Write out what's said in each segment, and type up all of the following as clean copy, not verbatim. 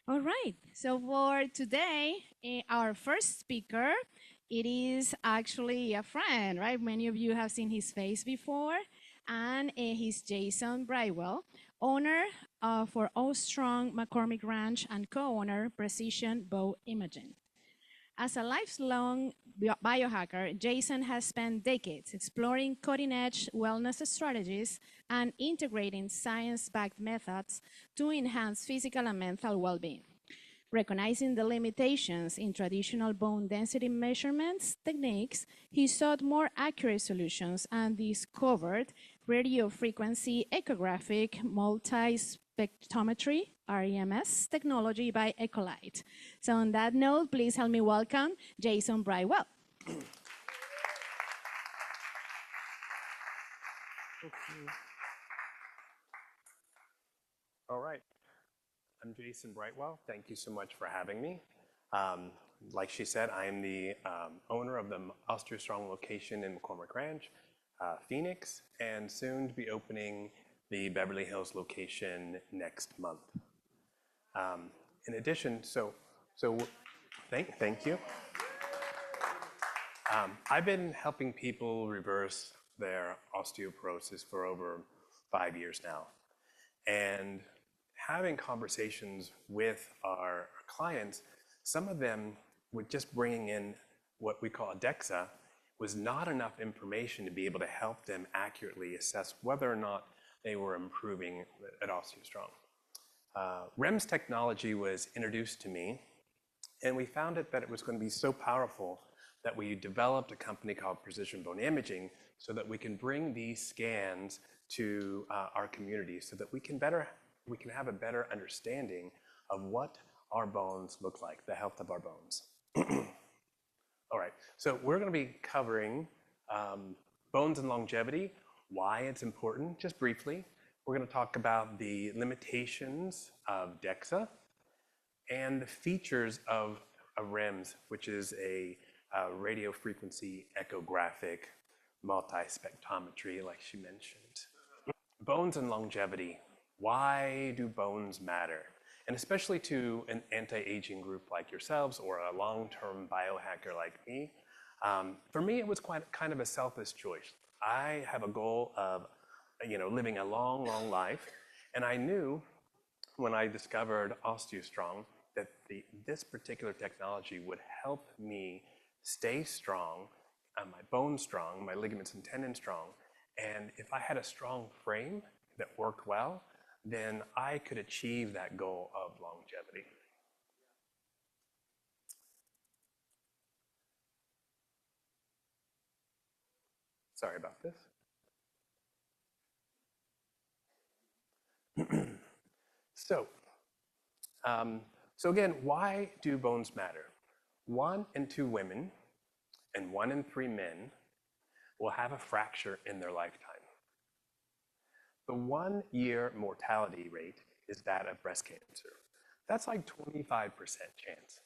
All right. So for today, our first speaker, it is actually a friend, right? Many of you have seen his face before, and he's Jayson Brightwell, owner for OsteoStrong McCormick Ranch and co-owner Precision Bow Imaging. As a lifelong biohacker, Jayson has spent decades exploring cutting-edge wellness strategies and integrating science-backed methods to enhance physical and mental well-being. Recognizing the limitations in traditional bone density measurements techniques, he sought more accurate solutions and discovered radiofrequency echographic multi-spectrometry REMS technology by Echolight. So on that note, please help me welcome Jayson Brightwell. All right. I'm Jayson Brightwell. Thank you so much for having me. Um, like she said, I am the owner of the OsteoStrong location in McCormick Ranch, Phoenix, and soon to be opening the Beverly Hills location next month. In addition, thank you. I've been helping people reverse their osteoporosis for over 5 years now. And having conversations with our clients, some of them with just bringing in what we call a DXA was not enough information to be able to help them accurately assess whether or not they were improving at OsteoStrong. REMS technology was introduced to me, and we found that it was going to be so powerful that we developed a company called Precision Bone Imaging so that we can bring these scans to our community so that we can have a better understanding of what our bones look like, the health of our bones. All right, so we're going to be covering bones and longevity, why it's important, just briefly. We're going to talk about the limitations of DXA and the features of a REMS, which is a radiofrequency echographic multi-spectrometry, like she mentioned. Bones and longevity. Why do bones matter? And especially to an anti-aging group like yourselves or a long-term biohacker like me, for me it was kind of a selfish choice. I have a goal of living a long, long life, and I knew when I discovered OsteoStrong that this particular technology would help me stay strong, my bones strong, my ligaments and tendons strong, and if I had a strong frame that worked well, then I could achieve that goal of longevity. Sorry about this. So, so again, why do bones matter? 1 in 2 women and 1 in 3 men will have a fracture in their lifetime. The 1-year mortality rate is that of breast cancer. That's like 25% chance.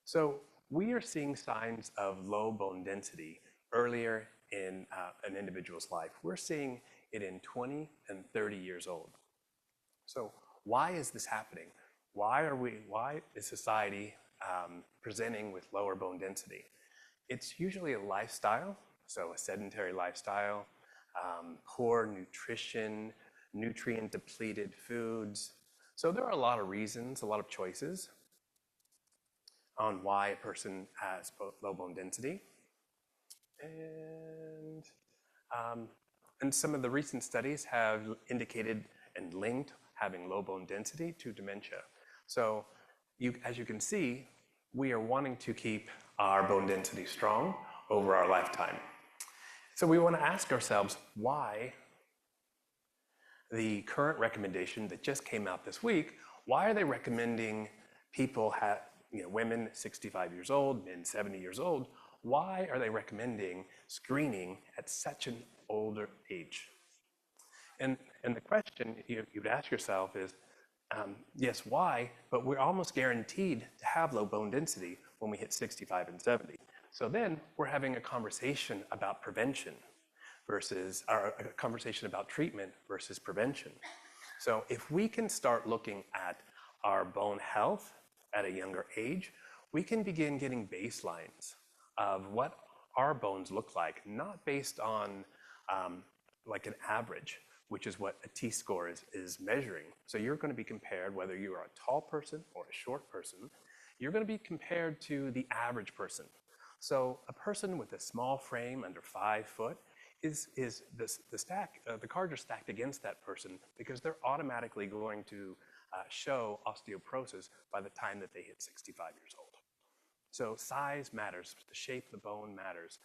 So we are seeing signs of low bone density earlier in an individual's life. We're seeing it in 20 and 30 years old. So why is this happening? Why is society presenting with lower bone density? It's usually a lifestyle, so a sedentary lifestyle, poor nutrition, nutrient-depleted foods. So there are a lot of reasons, a lot of choices on why a person has low bone density. And some of the recent studies have indicated and linked having low bone density to dementia. So as you can see, we are wanting to keep our bone density strong over our lifetime. So we want to ask ourselves why the current recommendation that just came out this week, why are they recommending people women 65 years old, men 70 years old, why are they recommending screening at such an older age? And the question you'd ask yourself is, yes, why? But we're almost guaranteed to have low bone density when we hit 65 and 70. So then we're having a conversation about prevention versus, or a conversation about treatment versus prevention. So if we can start looking at our bone health at a younger age, we can begin getting baselines of what our bones look like, not based on like an average, which is what a T-score is measuring. So you're going to be compared, whether you are a tall person or a short person, you're going to be compared to the average person. So a person with a small frame under 5 foot is the cards are stacked against that person because they're automatically going to show osteoporosis by the time that they hit 65 years old. So size matters, the shape of the bone matters.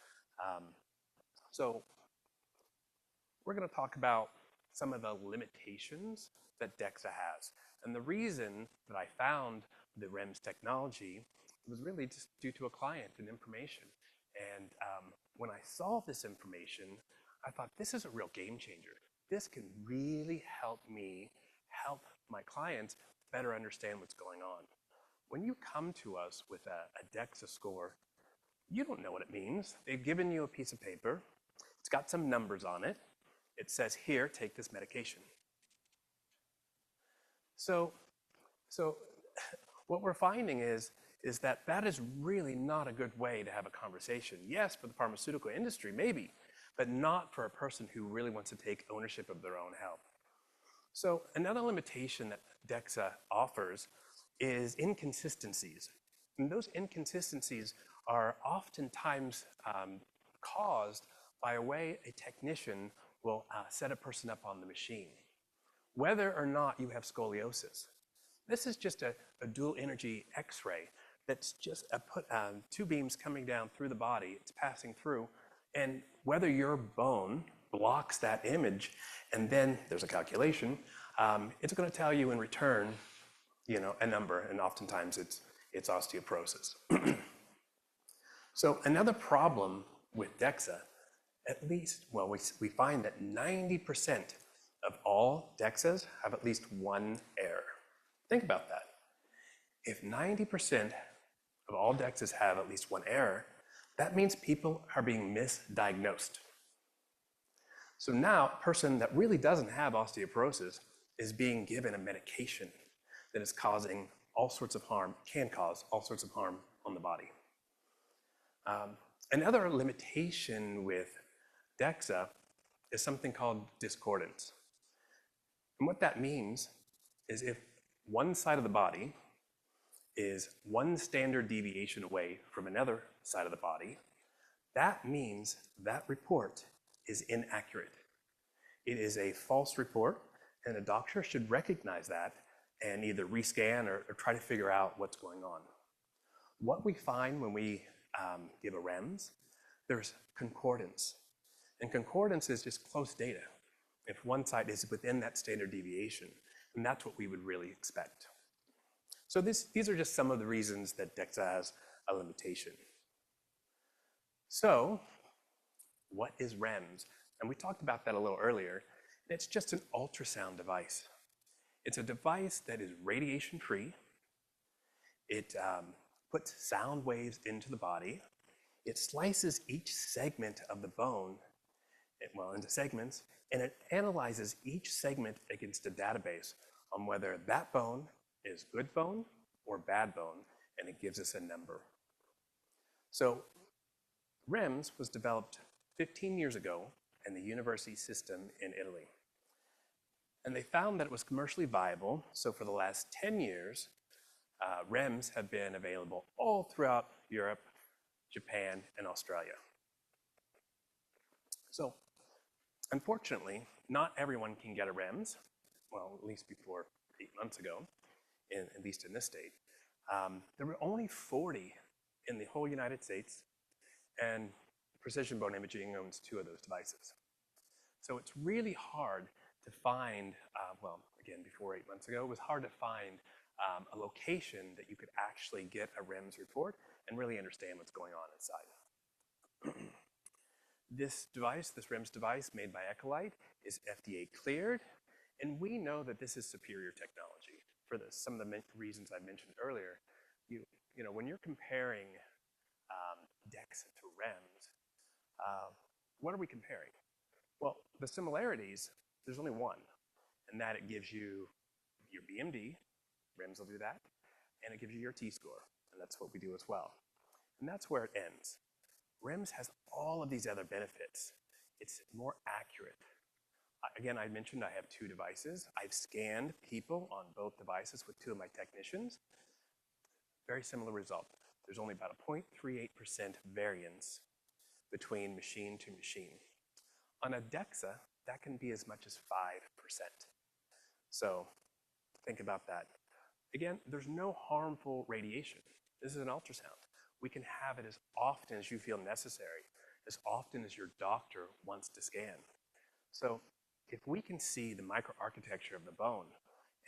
So we're going to talk about some of the limitations that DXA has. And the reason that I found the REMS technology was really just due to a client and information. And when I saw this information, I thought, this is a real game changer. This can really help me help my clients better understand what's going on. When you come to us with a DXA score, you don't know what it means. They've given you a piece of paper. It's got some numbers on it. It says, here, take this medication. So what we're finding is that is really not a good way to have a conversation. Yes, for the pharmaceutical industry, maybe, but not for a person who really wants to take ownership of their own health. So another limitation that DXA offers is inconsistencies. And those inconsistencies are oftentimes caused by a way a technician will set a person up on the machine. Whether or not you have scoliosis. This is just a dual energy X-ray that's just two beams coming down through the body. It's passing through. And whether your bone blocks that image, and then there's a calculation, it's going to tell you in return, a number, and oftentimes it's osteoporosis. So another problem with DXA, at least, well, we find that 90% of all DXAs have at least one error. Think about that. If 90% of all DXAs have at least one error, that means people are being misdiagnosed. So now a person that really doesn't have osteoporosis is being given a medication that is causing all sorts of harm, can cause all sorts of harm on the body. Another limitation with DXA is something called discordance. And what that means is if one side of the body is one standard deviation away from another side of the body, that means that report is inaccurate. It is a false report, and a doctor should recognize that and either rescan or try to figure out what's going on. What we find when we give a REMS, there's concordance. And concordance is just close data. If one side is within that standard deviation, and that's what we would really expect. So these are just some of the reasons that DXA has a limitation. So what is REMS? And we talked about that a little earlier. It's just an ultrasound device. It's a device that is radiation-free. It puts sound waves into the body. It slices each segment of the bone, into segments, and it analyzes each segment against a database on whether that bone is good bone or bad bone, and it gives us a number. So REMS was developed 15 years ago in the university system in Italy. And they found that it was commercially viable, so for the last 10 years, REMS have been available all throughout Europe, Japan, and Australia. So unfortunately, not everyone can get a REMS, well, at least before 8 months ago, at least in this state. There were only 40 in the whole United States, and Precision Bone Imaging owns 2 of those devices. So it's really hard to find, again, before 8 months ago, it was hard to find a location that you could actually get a REMS report and really understand what's going on inside. This device, this REMS device made by Echolight, is FDA cleared, and we know that this is superior technology for some of the reasons I mentioned earlier. When you're comparing DXA to REMS, what are we comparing? Well, the similarities, there's only one, and that it gives you your BMD, REMS will do that, and it gives you your T-score, and that's what we do as well. And that's where it ends. REMS has all of these other benefits. It's more accurate. Again, I mentioned I have 2 devices. I've scanned people on both devices with 2 of my technicians. Very similar result. There's only about a 0.38% variance between machine to machine. On a DXA, that can be as much as 5%. So think about that. Again, there's no harmful radiation. This is an ultrasound. We can have it as often as you feel necessary, as often as your doctor wants to scan. So if we can see the microarchitecture of the bone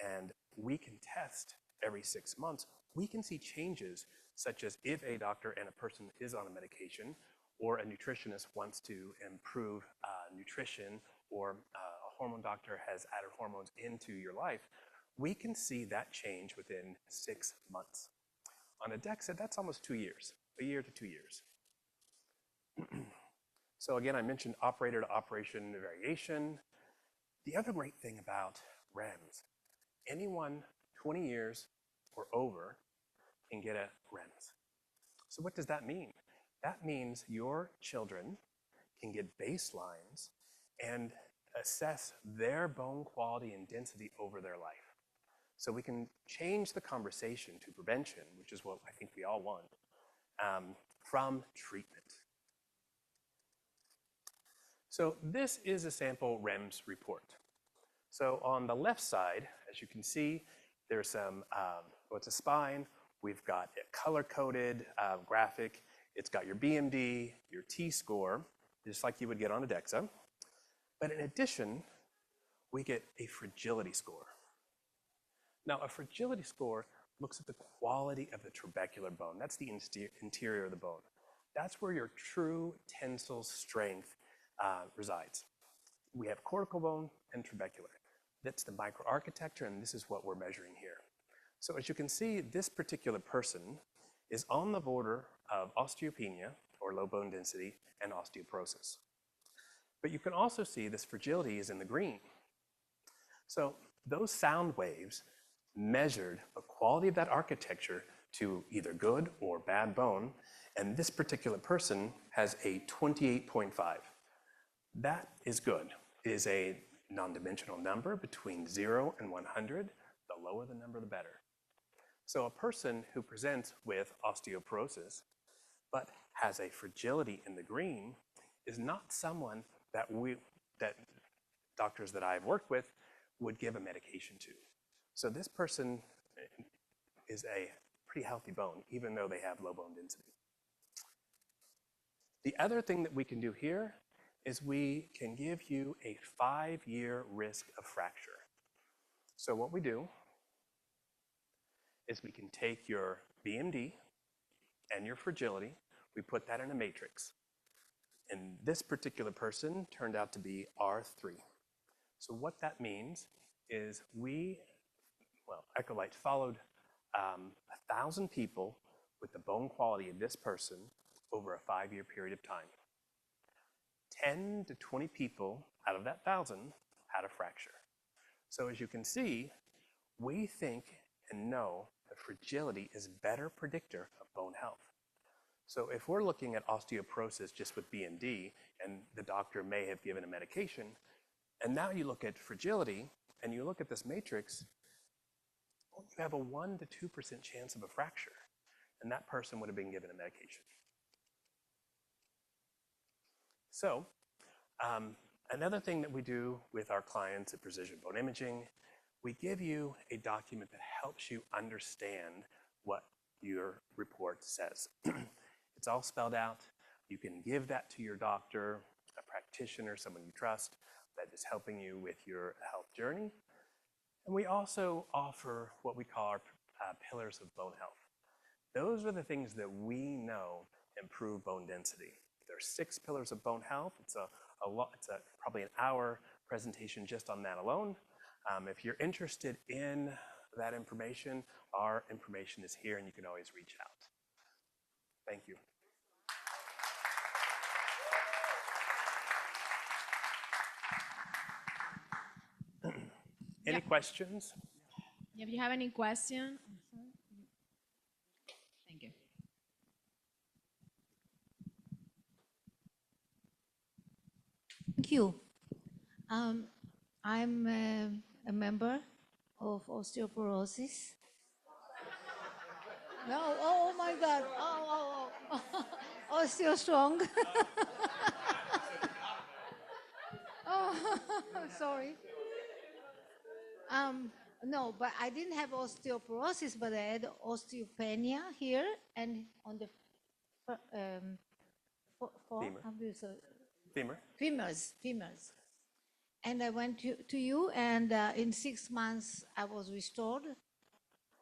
and we can test every 6 months, we can see changes such as if a doctor and a person is on a medication or a nutritionist wants to improve nutrition or a hormone doctor has added hormones into your life, we can see that change within 6 months. On a DXA, that's almost 2 years, a year to 2 years. So again, I mentioned operator to operation variation. The other great thing about REMS, anyone 20 years or over can get a REMS. So what does that mean? That means your children can get baselines and assess their bone quality and density over their life. So we can change the conversation to prevention, which is what I think we all want, from treatment. So this is a sample REMS report. So on the left side, as you can see, there's some, it's a spine. We've got a color-coded graphic. It's got your BMD, your T-score, just like you would get on a DXA. But in addition, we get a fragility score. Now, a fragility score looks at the quality of the trabecular bone. That's the interior of the bone. That's where your true tensile strength resides. We have cortical bone and trabecular. That's the microarchitecture, and this is what we're measuring here. So as you can see, this particular person is on the border of osteopenia, or low bone density, and osteoporosis. But you can also see this fragility is in the green. So those sound waves measured the quality of that architecture to either good or bad bone, and this particular person has a 28.5. That is good. It is a non-dimensional number between 0 and 100. The lower the number, the better. So a person who presents with osteoporosis but has a fragility in the green is not someone that doctors that I've worked with would give a medication to. So this person is a pretty healthy bone, even though they have low bone density. The other thing that we can do here is we can give you a 5-year risk of fracture. So what we do is we can take your BMD and your fragility, we put that in a matrix. And this particular person turned out to be R3. So what that means is Echolight followed 1,000 people with the bone quality of this person over a 5-year period of time. 10 to 20 people out of that 1,000 had a fracture. So as you can see, we think and know that fragility is a better predictor of bone health. So if we're looking at osteoporosis just with BMD, and the doctor may have given a medication, and now you look at fragility, and you look at this matrix, you have a 1 to 2% chance of a fracture, and that person would have been given a medication. So another thing that we do with our clients at Precision Bone Imaging, we give you a document that helps you understand what your report says. It's all spelled out. You can give that to your doctor, a practitioner, someone you trust that is helping you with your health journey. And we also offer what we call our pillars of bone health. Those are the things that we know improve bone density. There are 6 pillars of bone health. It's probably an hour presentation just on that alone. If you're interested in that information, our information is here and you can always reach out. Thank you. Any questions? If you have any question, thank you. Thank you. I'm a member of osteoporosis. No, oh my God. OsteoStrong. Oh, sorry. No, but I didn't have osteoporosis, but I had osteopenia here and on the Femur. how do you say? Femur. Femurs. And I went to you, and in 6 months I was restored.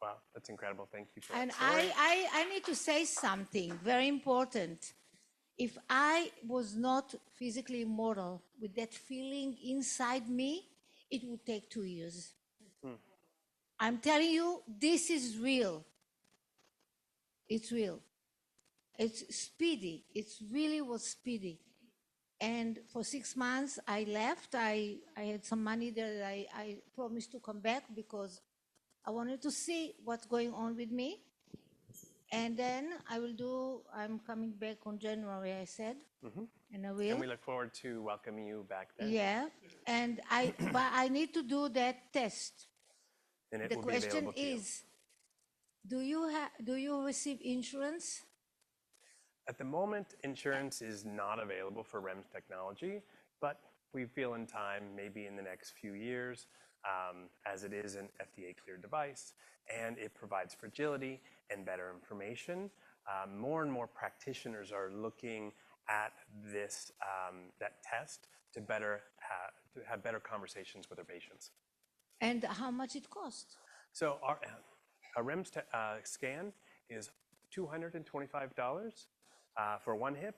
Wow, that's incredible. Thank you for that And story. I need to say something very important. If I was not physically immortal with that feeling inside me, it would take 2 years. I'm telling you, this is real. It's real. It's speedy. It really was speedy. And for 6 months, I left. I had some money there that I promised to come back because I wanted to see what's going on with me. And then I'm coming back on January, I said, and I will. And we look forward to welcoming you back then. Yeah, and but I need to do that test. And it The will be question available to you. is, do you receive insurance? At the moment, insurance is not available for REMS technology, but we feel in time, maybe in the next few years, as it is an FDA-cleared device, and it provides fragility and better information. More and more practitioners are looking at this that test to have better conversations with their patients. And how much it costs? So our REMS scan is $225 for one hip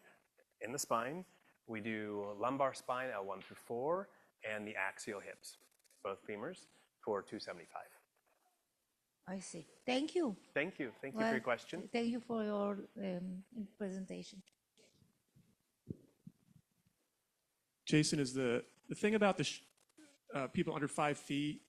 in the spine. We do lumbar spine L1 through 4 and the axial hips, both femurs, for $275. I see. Thank you. Thank you. Thank you for your question. Thank you for your presentation. Jayson, is the thing about the people under 5 feet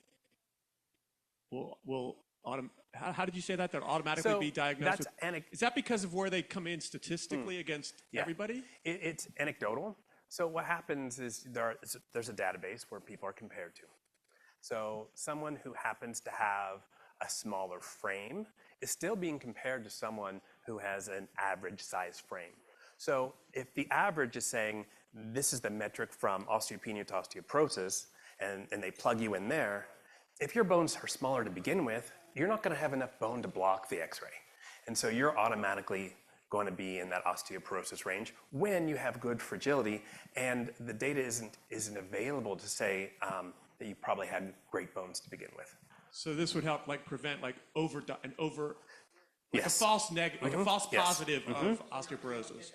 how did you say that? They'll automatically be diagnosed with? Is that because of where they come in statistically against everybody? It's anecdotal. So what happens is there's a database where people are compared to. So someone who happens to have a smaller frame is still being compared to someone who has an average size frame. So if the average is saying this is the metric from osteopenia to osteoporosis, and they plug you in there, if your bones are smaller to begin with, you're not going to have enough bone to block the X-ray. And so you're automatically going to be in that osteoporosis range when you have good fragility, and the data isn't available to say that you probably had great bones to begin with. So this would help prevent Yes. a false negative, a false positive of osteoporosis.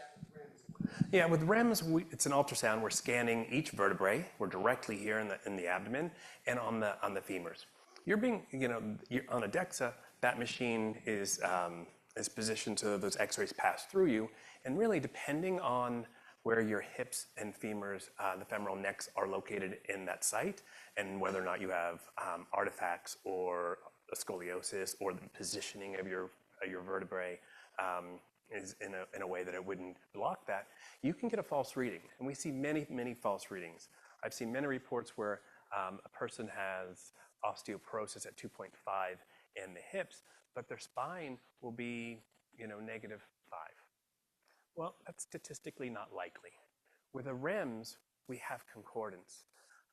Yeah, with REMS, it's an ultrasound. We're scanning each vertebrae. We're directly here in the abdomen and on the femurs. You're on a DXA. That machine is positioned so those X-rays pass through you, and really depending on where your hips and femurs, the femoral necks, are located in that site, and whether or not you have artifacts or a scoliosis or the positioning of your vertebrae is in a way that it wouldn't block that, you can get a false reading. And we see many, many false readings. I've seen many reports where a person has osteoporosis at 2.5 in the hips, but their spine will be, -5. Well, that's statistically not likely. With a REMS, we have concordance.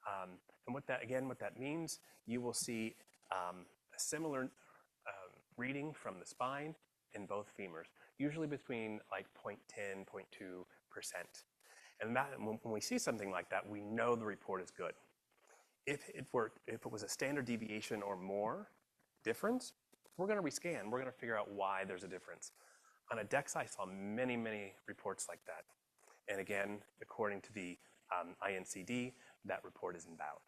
And what that means, you will see a similar reading from the spine in both femurs, usually between 0.10, 0.2%. And when we see something like that, we know the report is good. If it was a standard deviation or more difference, we're going to rescan. We're going to figure out why there's a difference. On a DXA, I saw many, many reports like that. And again, according to the INCD, that report is invalid.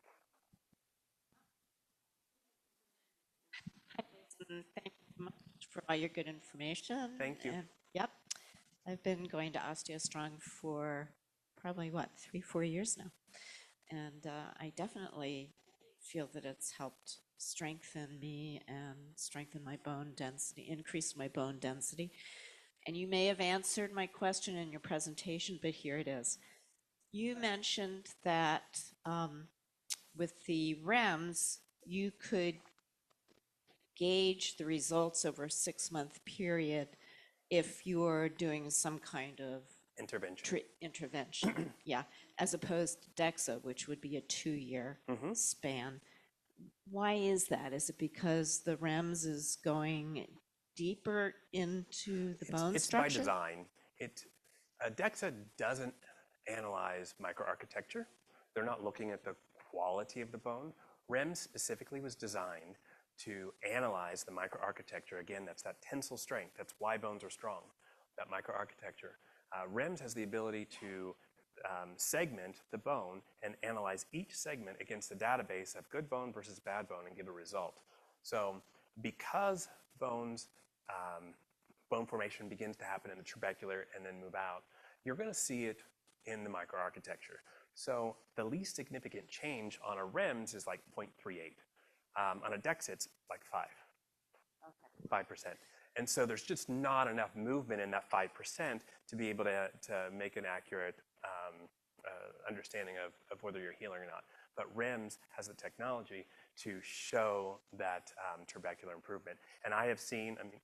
Hi, Jayson. Thank you so much for all your good information. Thank you. Yep. I've been going to OsteoStrong for probably, 3-4 years now. And I definitely feel that it's helped strengthen me and strengthen my bone density, increase my bone density. And you may have answered my question in your presentation, but here it is. You mentioned that with the REMS, you could gauge the results over a 6-month period if you're doing some kind of intervention, yeah, as opposed to DXA, which would be a 2-year span. Why is that? Is it because the REMS is going deeper into the bone structure? It's by design. DXA doesn't analyze microarchitecture. They're not looking at the quality of the bone. REMS specifically was designed to analyze the microarchitecture. Again, that's that tensile strength. That's why bones are strong, that microarchitecture. REMS has the ability to segment the bone and analyze each segment against a database of good bone versus bad bone and give a result. So because bone formation begins to happen in the trabecular and then move out, you're going to see it in the microarchitecture. So the least significant change on a REMS is like 0.38. On a DXA, it's like 5%. And so there's just not enough movement in that 5% to be able to make an accurate understanding of whether you're healing or not. But REMS has the technology to show that trabecular improvement. And I have seen, I mean,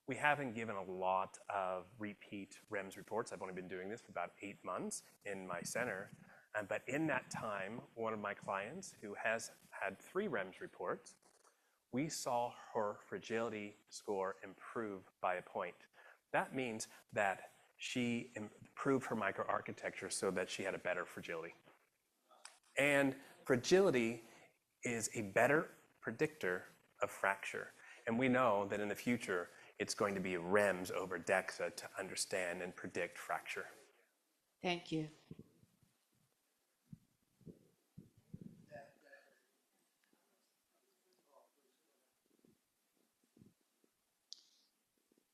we haven't given a lot of repeat REMS reports. I've only been doing this for about 8 months in my center. But in that time, one of my clients who has had 3 REMS reports, we saw her fragility score improve by a point. That means that she improved her microarchitecture so that she had a better fragility. And fragility is a better predictor of fracture. And we know that in the future, it's going to be REMS over DXA to understand and predict fracture. Thank you.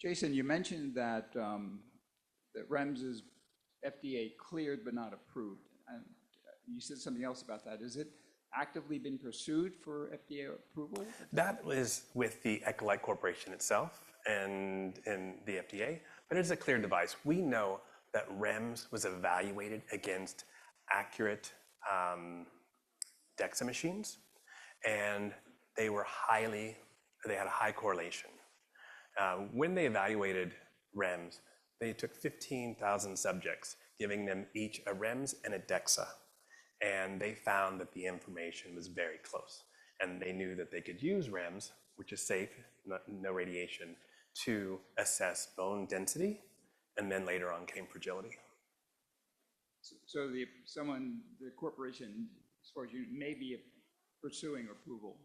Jayson, you mentioned that that REMS is FDA cleared but not approved. And you said something else about that. Is it actively been pursued for FDA approval? That was with the Echolight Corporation itself and the FDA, but it's a clear device. We know that REMS was evaluated against accurate DXA machines, and they had a high correlation. When they evaluated REMS, they took 15,000 subjects, giving them each a REMS and a DXA. And they found that the information was very close. And they knew that they could use REMS, which is safe, no radiation, to assess bone density. And then later on came fragility. So the corporation, as far as you may be pursuing approval?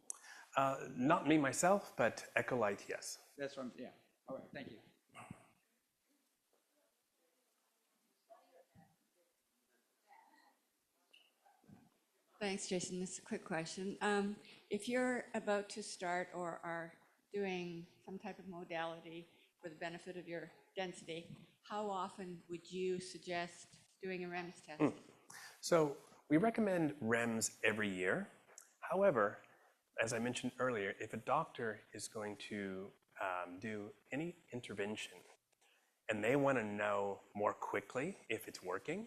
Not me myself, but Echolight, yes. That's what yeah. All right, thank you. Thanks, Jayson. This is a quick question. If you're about to start or are doing some type of modality for the benefit of your density, how often would you suggest doing a REMS test? So we recommend REMS every year. However, as I mentioned earlier, if a doctor is going to do any intervention and they want to know more quickly if it's working,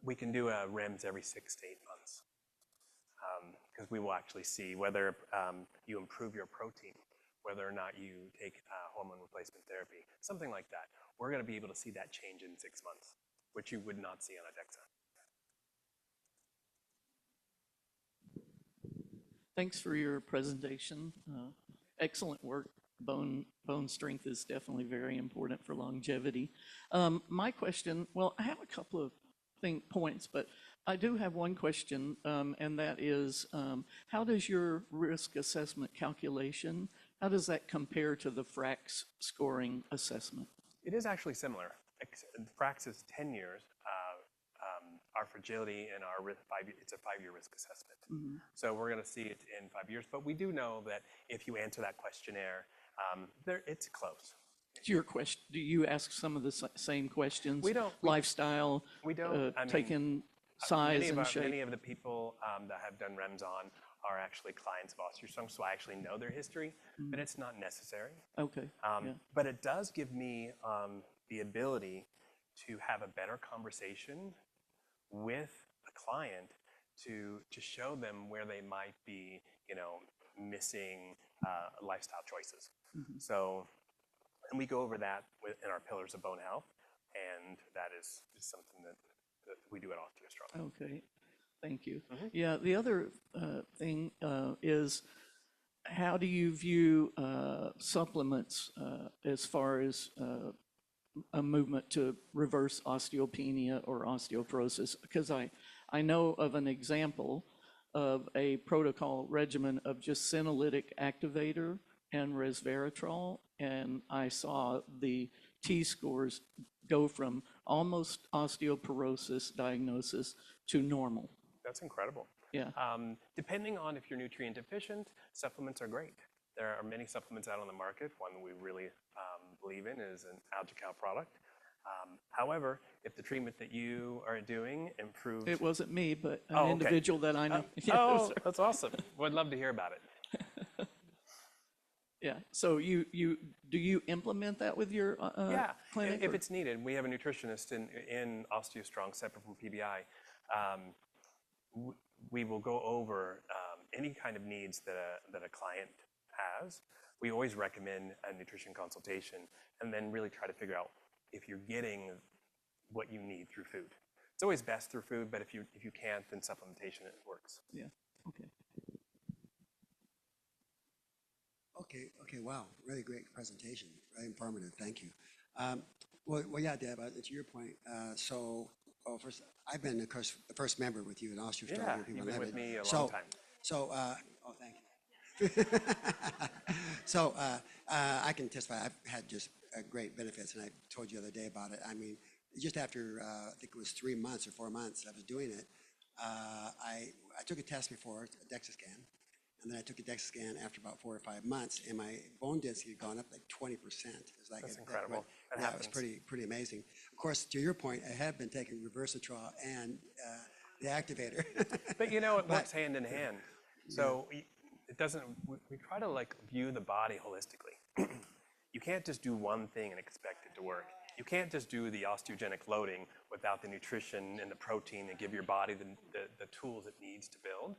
we can do a REMS every 6 to 8 months because we will actually see whether you improve your protein, whether or not you take hormone replacement therapy, something like that. We're going to be able to see that change in 6 months, which you would not see on a DXA. Thanks for your presentation. Excellent work. Bone strength is definitely very important for longevity. My question, well, I have a couple of points, but I do have one question, and that is, how does your risk assessment calculation, how does that compare to the FRAX scoring assessment? It is actually similar. FRAX is 10 years. Our fragility and it's a 5-year risk assessment. Mm-hmm. So we're going to see it in 5 years, but we do know that if you answer that questionnaire, it's close. Your question, do you ask some of the same questions? We don't. Lifestyle, we don't. taking size and shape? Many of the people that have done REMS on are actually clients of OsteoStrong, so I actually know their history, but it's not necessary. Okay. But it does give me the ability to have a better conversation with a client to show them where they might be, missing lifestyle choices. So, and we go over that in our pillars of bone health, and that is something that we do at OsteoStrong. Okay, thank you. Yeah, the other thing is, how do you view supplements as far as a movement to reverse osteopenia or osteoporosis? Because I know of an example of a protocol regimen of just senolytic activator and resveratrol, and I saw the T-scores go from almost osteoporosis diagnosis to normal. That's incredible. Yeah. Depending on if you're nutrient deficient, supplements are great. There are many supplements out on the market. One we really believe in is an Algical product. However, if the treatment that you are doing improves... It wasn't me, but an individual that I know. That's awesome. Would love to hear about it. Yeah. So do you implement that with your clinic? If it's needed. We have a nutritionist in OsteoStrong, separate from PBI. We will go over any kind of needs that a client has. We always recommend a nutrition consultation, and then really try to figure out if you're getting what you need through food. It's always best through food, but if you can't, then supplementation works. Yeah. Okay. Okay, wow, really great presentation, very informative, thank you. Well, yeah, Deb, to your point, first, I've been, of course, the first member with you in OsteoStrong. Yeah, you've been with me a long time. Thank you. So, I can testify, I've had just great benefits, and I told you the other day about it. I mean, just after, I think it was 3 months or 4 months I was doing it, I took a test before, a DXA scan. And then I took a DXA scan after about 4 or 5 months, and my bone density had gone up like 20%. It was like That's incredible. That was pretty amazing. Of course, to your point, I have been taking resveratrol and the activator. But you know, it works hand in hand. So it doesn't. We try to view the body holistically. You can't just do one thing and expect it to work. You can't just do the osteogenic loading without the nutrition and the protein and give your body the tools it needs to build.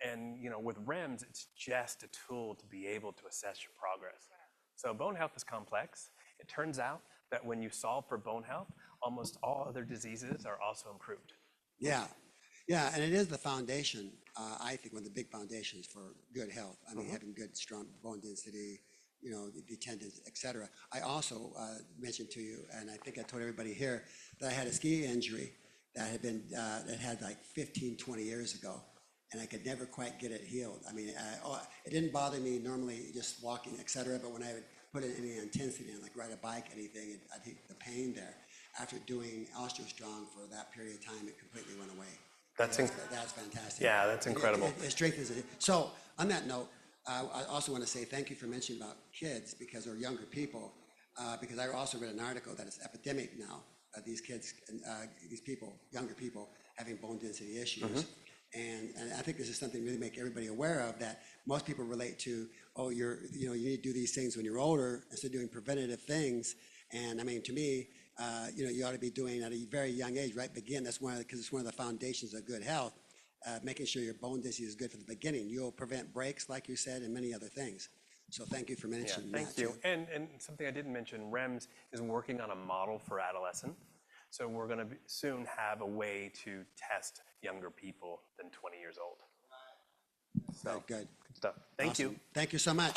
And with REMS, it's just a tool to be able to assess your progress. So bone health is complex. It turns out that when you solve for bone health, almost all other diseases are also improved. Yeah, and it is the foundation, I think, one of the big foundations for good health. I mean, having good, strong bone density, the tendons, et cetera. I also mentioned to you, and I think I told everybody here, that I had a ski injury that had like 15, 20 years ago. And I could never quite get it healed. I mean, it didn't bother me normally just walking, et cetera, but when I would put in any intensity and ride a bike, anything, I'd hate the pain there. After doing OsteoStrong for that period of time, it completely went away. That's fantastic. Yeah, that's incredible. It strengthens it. So on that note, I also want to say thank you for mentioning about kids or younger people, because I also read an article that it's epidemic now, these kids, these people, younger people, having bone density issues. And I think this is something to really make everybody aware of, that most people relate to, you need to do these things when you're older instead of doing preventative things. And I mean, to me, you ought to be doing at a very young age, right? Because it's one of the foundations of good health, making sure your bone density is good from the beginning. You'll prevent breaks, like you said, and many other things. So thank you for mentioning that. Thank you. And something I didn't mention, REMS is working on a model for adolescent. So we're going to soon have a way to test younger people than 20 years old. So good stuff. Thank you. Thank you so much.